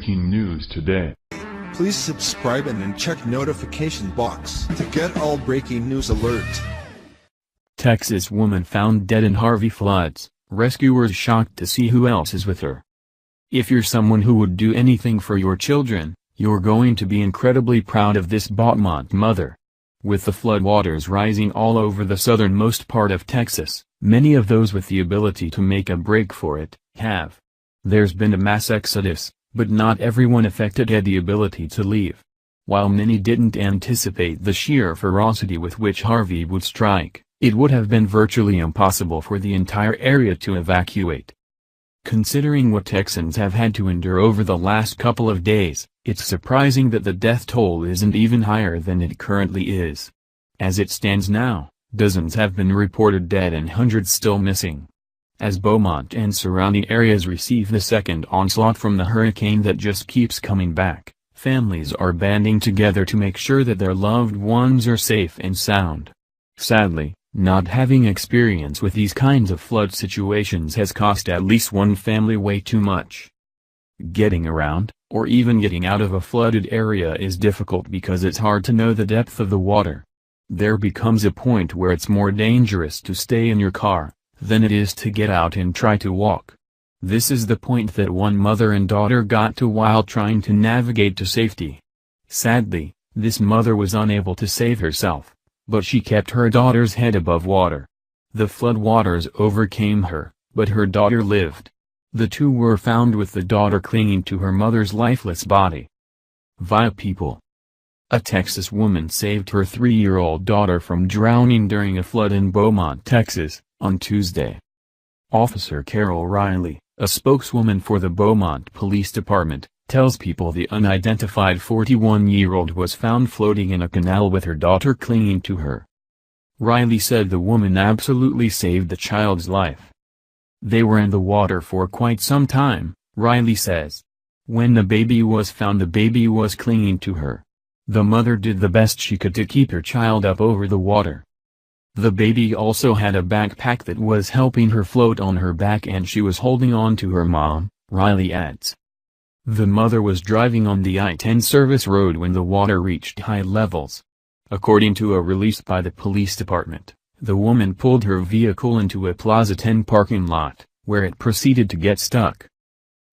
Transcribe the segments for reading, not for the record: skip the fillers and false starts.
breaking news today. Please subscribe and then check notification box to get all breaking news alerts. Texas woman found dead in Harvey floods, rescuers shocked to see who else is with her. If you're someone who would do anything for your children, you're going to be incredibly proud of this Beaumont mother. With the floodwaters rising all over the southernmost part of Texas, many of those with the ability to make a break for it, have. There's been a mass exodus, but not everyone affected had the ability to leave. While many didn't anticipate the sheer ferocity with which Harvey would strike, it would have been virtually impossible for the entire area to evacuate. Considering what Texans have had to endure over the last couple of days, it's surprising that the death toll isn't even higher than it currently is. As it stands now, dozens have been reported dead and hundreds still missing. As Beaumont and surrounding areas receive the second onslaught from the hurricane that just keeps coming back, families are banding together to make sure that their loved ones are safe and sound. Sadly, not having experience with these kinds of flood situations has cost at least one family way too much. Getting around, or even getting out of a flooded area is difficult because it's hard to know the depth of the water. There becomes a point where it's more dangerous to stay in your car than it is to get out and try to walk. This is the point that one mother and daughter got to while trying to navigate to safety. Sadly, this mother was unable to save herself, but she kept her daughter's head above water. The floodwaters overcame her, but her daughter lived. The two were found with the daughter clinging to her mother's lifeless body. Via People. A Texas woman saved her 3-year-old daughter from drowning during a flood in Beaumont, Texas, on Tuesday. Officer Carol Riley, a spokeswoman for the Beaumont Police Department, tells People the unidentified 41-year-old was found floating in a canal with her daughter clinging to her. Riley said the woman absolutely saved the child's life. They were in the water for quite some time, Riley says. When the baby was found, the baby was clinging to her. The mother did the best she could to keep her child up over the water. The baby also had a backpack that was helping her float on her back and she was holding on to her mom, Riley adds. The mother was driving on the I-10 service road when the water reached high levels. According to a release by the police department, the woman pulled her vehicle into a Plaza 10 parking lot, where it proceeded to get stuck.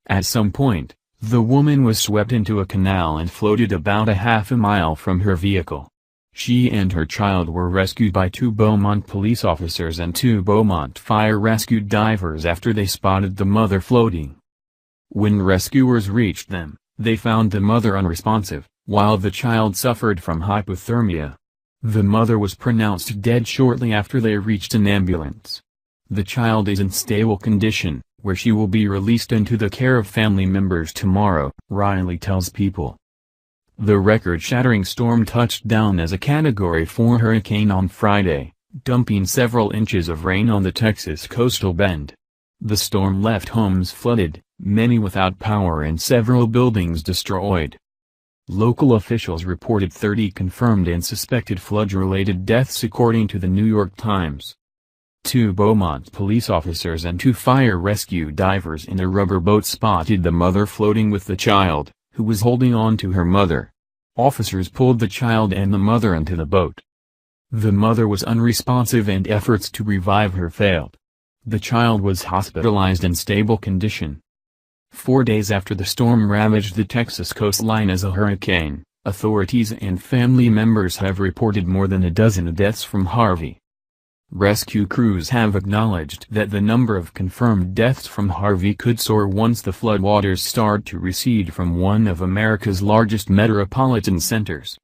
At some point, the woman was swept into a canal and floated about a half a mile from her vehicle. She and her child were rescued by 2 Beaumont police officers and 2 Beaumont fire rescue divers after they spotted the mother floating. When rescuers reached them, they found the mother unresponsive, while the child suffered from hypothermia. The mother was pronounced dead shortly after they reached an ambulance. The child is in stable condition, where she will be released into the care of family members tomorrow, Riley tells People. The record-shattering storm touched down as a Category 4 hurricane on Friday, dumping several inches of rain on the Texas coastal bend. The storm left homes flooded, many without power and several buildings destroyed. Local officials reported 30 confirmed and suspected flood-related deaths according to the New York Times. 2 Beaumont police officers and 2 fire rescue divers in a rubber boat spotted the mother floating with the child, who was holding on to her mother. Officers pulled the child and the mother into the boat. The mother was unresponsive and efforts to revive her failed. The child was hospitalized in stable condition. 4 days after the storm ravaged the Texas coastline as a hurricane, authorities and family members have reported more than a dozen deaths from Harvey. Rescue crews have acknowledged that the number of confirmed deaths from Harvey could soar once the floodwaters start to recede from one of America's largest metropolitan centers.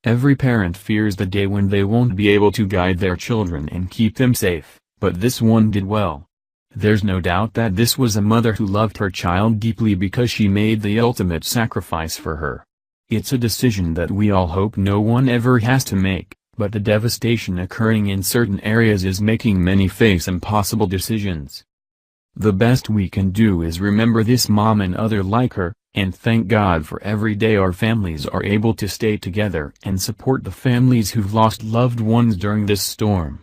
Every parent fears the day when they won't be able to guide their children and keep them safe, but this one did well. There's no doubt that this was a mother who loved her child deeply because she made the ultimate sacrifice for her. It's a decision that we all hope no one ever has to make. But the devastation occurring in certain areas is making many face impossible decisions. The best we can do is remember this mom and others like her, and thank God for every day our families are able to stay together and support the families who've lost loved ones during this storm.